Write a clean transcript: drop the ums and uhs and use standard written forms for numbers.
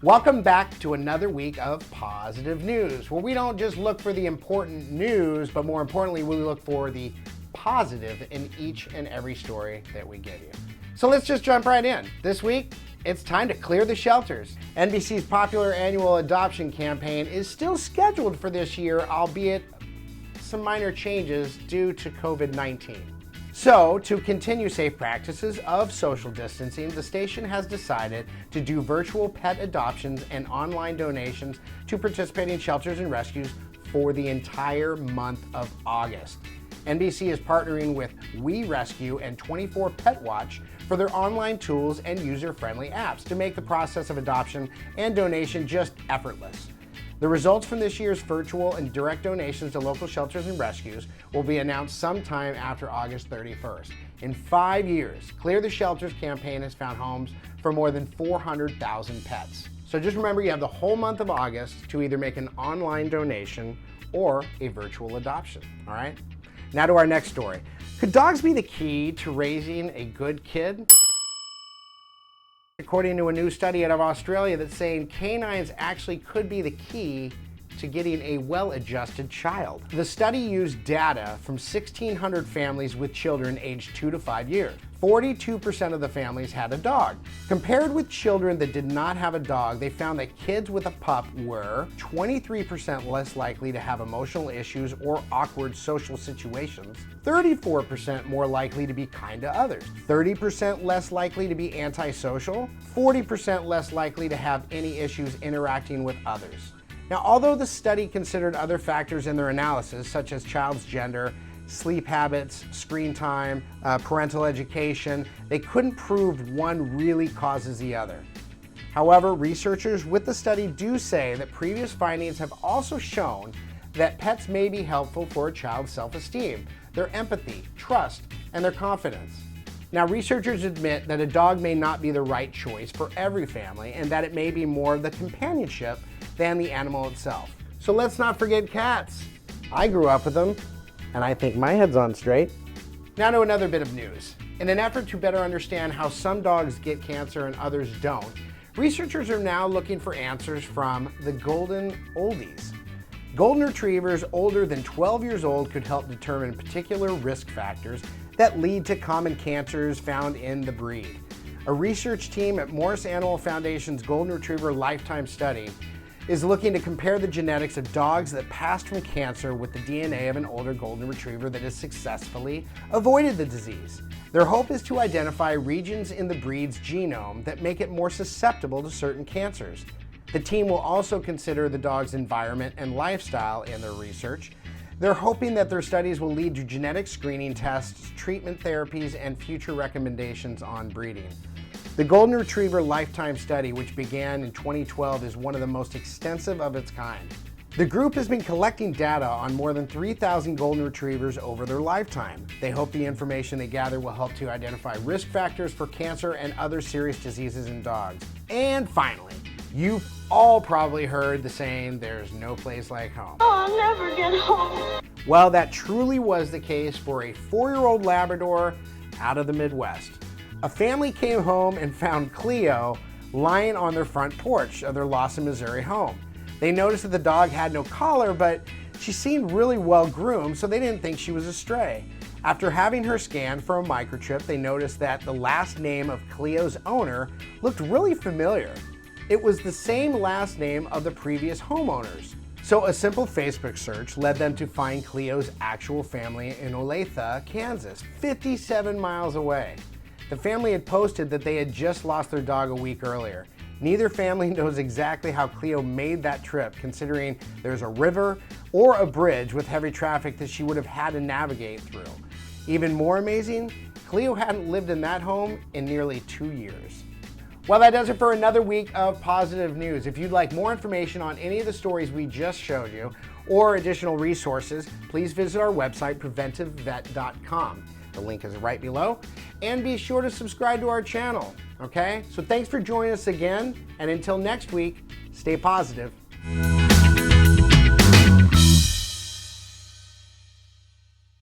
Welcome back to another week of PAWSitive News, where we don't just look for the important news, but more importantly, we look for the positive in each and every story that we give you. So let's just jump right in. This week, it's time to clear the shelters. NBC's popular annual adoption campaign is still scheduled for this year, albeit some minor changes due to COVID-19. So, to continue safe practices of social distancing, the station has decided to do virtual pet adoptions and online donations to participating shelters and rescues for the entire month of August. NBC is partnering with We Rescue and 24 Pet Watch for their online tools and user-friendly apps to make the process of adoption and donation just effortless. The results from this year's virtual and direct donations to local shelters and rescues will be announced sometime after August 31st. In 5 years, Clear the Shelters campaign has found homes for more than 400,000 pets. So just remember, you have the whole month of August to either make an online donation or a virtual adoption, all right? Now to our next story. Could dogs be the key to raising a good kid? According to a new study out of Australia that's saying canines actually could be the key to getting a well-adjusted child. The study used data from 1,600 families with children aged 2 to 5 years. 42% of the families had a dog. Compared with children that did not have a dog, they found that kids with a pup were 23% less likely to have emotional issues or awkward social situations, 34% more likely to be kind to others, 30% less likely to be antisocial, 40% less likely to have any issues interacting with others. Now, although the study considered other factors in their analysis, such as child's gender, sleep habits, screen time, parental education, they couldn't prove one really causes the other. However, researchers with the study do say that previous findings have also shown that pets may be helpful for a child's self-esteem, their empathy, trust, and their confidence. Now, researchers admit that a dog may not be the right choice for every family and that it may be more of the companionship than the animal itself. So let's not forget cats. I grew up with them, and I think my head's on straight. Now to another bit of news. In an effort to better understand how some dogs get cancer and others don't, researchers are now looking for answers from the golden Oldies. Golden retrievers older than 12 years old could help determine particular risk factors that lead to common cancers found in the breed. A research team at Morris Animal Foundation's Golden Retriever Lifetime Study is looking to compare the genetics of dogs that passed from cancer with the DNA of an older golden retriever that has successfully avoided the disease. Their hope is to identify regions in the breed's genome that make it more susceptible to certain cancers. The team will also consider the dog's environment and lifestyle in their research. They're hoping that their studies will lead to genetic screening tests, treatment therapies, and future recommendations on breeding. The Golden Retriever Lifetime Study, which began in 2012, is one of the most extensive of its kind. The group has been collecting data on more than 3,000 Golden Retrievers over their lifetime. They hope the information they gather will help to identify risk factors for cancer and other serious diseases in dogs. And finally, you've all probably heard the saying, "There's no place like home." Oh, I'll never get home. Well, that truly was the case for a 4-year-old Labrador out of the Midwest. A family came home and found Cleo lying on their front porch of their Lawson, Missouri home. They noticed that the dog had no collar, but she seemed really well groomed, so they didn't think she was a stray. After having her scanned for a microchip, they noticed that the last name of Cleo's owner looked really familiar. It was the same last name of the previous homeowners. So a simple Facebook search led them to find Cleo's actual family in Olathe, Kansas, 57 miles away. The family had posted that they had just lost their dog a week earlier. Neither family knows exactly how Cleo made that trip, considering there's a river or a bridge with heavy traffic that she would have had to navigate through. Even more amazing, Cleo hadn't lived in that home in nearly 2 years. Well, that does it for another week of PAWSitive News. If you'd like more information on any of the stories we just showed you or additional resources, please visit our website, preventivevet.com. The link is right below. And be sure to subscribe to our channel, okay? So thanks for joining us again, and until next week, stay positive.